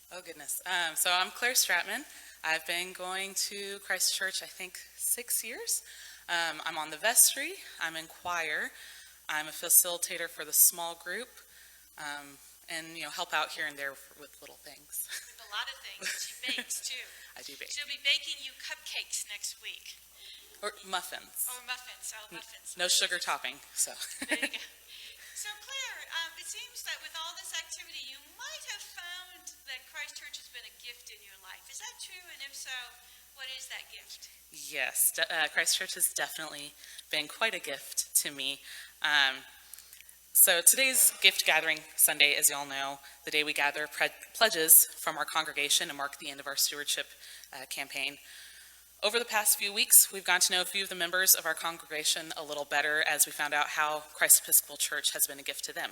Oh, goodness. So I'm Clare Stratmann. I've been going to Christ Church, I think, 6 years. I'm on the vestry. I'm in choir. I'm a facilitator for the small group, and help out here and there with little things. With a lot of things. She bakes too. I do bake. She'll be baking you cupcakes next week. Or muffins. Or muffins. Oh, muffins. No sugar topping, so. There you go. So Claire, it seems that with all this activity, you might have found that Christ Church has been a gift in your life. Is that true? And if so, what is that gift? Yes, Christ Church has definitely been quite a gift to me. So today's gift gathering Sunday, as you all know, the day we gather pledges from our congregation and mark the end of our stewardship campaign. Over the past few weeks, we've gotten to know a few of the members of our congregation a little better as we found out how Christ Episcopal Church has been a gift to them.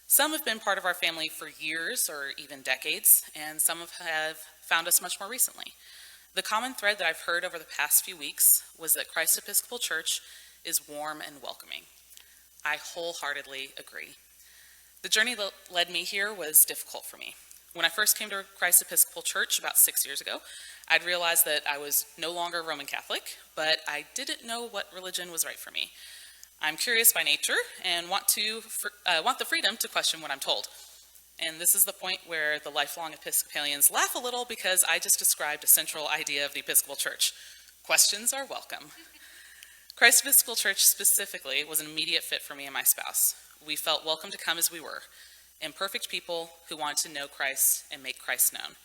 Some have been part of our family for years or even decades, and some have found us much more recently. The common thread that I've heard over the past few weeks was that Christ Episcopal Church is warm and welcoming. I wholeheartedly agree. The journey that led me here was difficult for me. When I first came to Christ Episcopal Church about 6 years ago, I'd realized that I was no longer Roman Catholic, but I didn't know what religion was right for me. I'm curious by nature and want the freedom to question what I'm told. And this is the point where the lifelong Episcopalians laugh a little because I just described a central idea of the Episcopal Church. Questions are welcome. Christ Episcopal Church specifically was an immediate fit for me and my spouse. We felt welcome to come as we were, imperfect people who wanted to know Christ and make Christ known.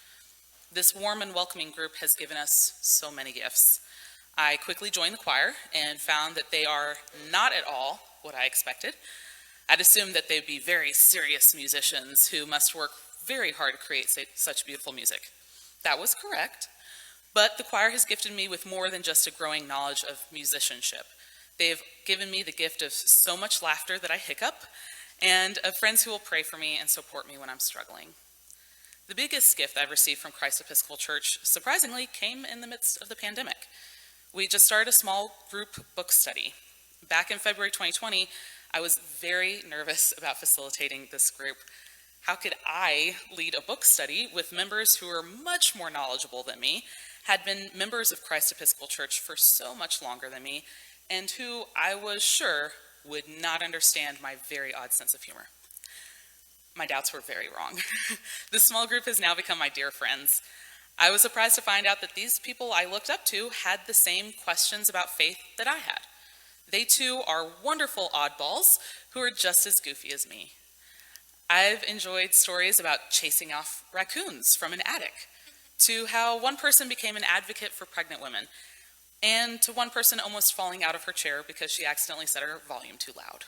This warm and welcoming group has given us so many gifts. I quickly joined the choir and found that they are not at all what I expected. I'd assumed that they'd be very serious musicians who must work very hard to create such beautiful music. That was correct, but the choir has gifted me with more than just a growing knowledge of musicianship. They've given me the gift of so much laughter that I hiccup, and of friends who will pray for me and support me when I'm struggling. The biggest gift I've received from Christ Episcopal Church, surprisingly, came in the midst of the pandemic. We just started a small group book study. Back in February 2020, I was very nervous about facilitating this group. How could I lead a book study with members who are much more knowledgeable than me, had been members of Christ Episcopal Church for so much longer than me, and who I was sure would not understand my very odd sense of humor? My doubts were very wrong. This small group has now become my dear friends. I was surprised to find out that these people I looked up to had the same questions about faith that I had. They too are wonderful oddballs who are just as goofy as me. I've enjoyed stories about chasing off raccoons from an attic, to how one person became an advocate for pregnant women, and to one person almost falling out of her chair because she accidentally set her volume too loud.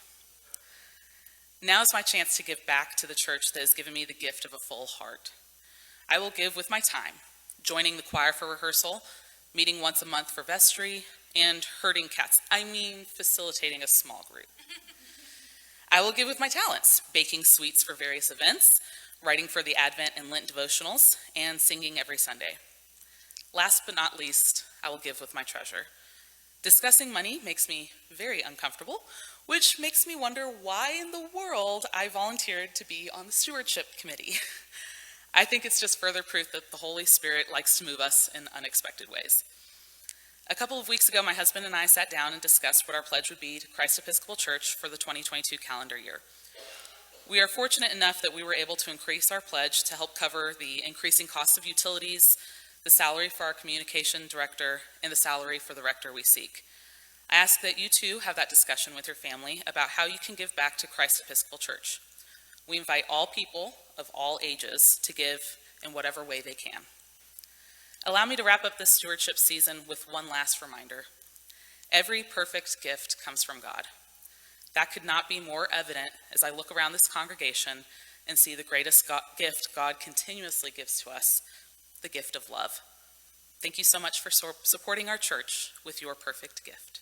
Now is my chance to give back to the church that has given me the gift of a full heart. I will give with my time, joining the choir for rehearsal, meeting once a month for vestry, and herding cats. Facilitating a small group. I will give with my talents, baking sweets for various events, writing for the Advent and Lent devotionals, and singing every Sunday. Last but not least, I will give with my treasure. Discussing money makes me very uncomfortable, which makes me wonder why in the world I volunteered to be on the stewardship committee. I think it's just further proof that the Holy Spirit likes to move us in unexpected ways. A couple of weeks ago, my husband and I sat down and discussed what our pledge would be to Christ Episcopal Church for the 2022 calendar year. We are fortunate enough that we were able to increase our pledge to help cover the increasing cost of utilities, the salary for our communication director, and the salary for the rector we seek. I ask that you too have that discussion with your family about how you can give back to Christ Episcopal Church. We invite all people of all ages to give in whatever way they can. Allow me to wrap up this stewardship season with one last reminder. Every perfect gift comes from God. That could not be more evident as I look around this congregation and see the greatest gift God continuously gives to us, the gift of love. Thank you so much for supporting our church with your perfect gift.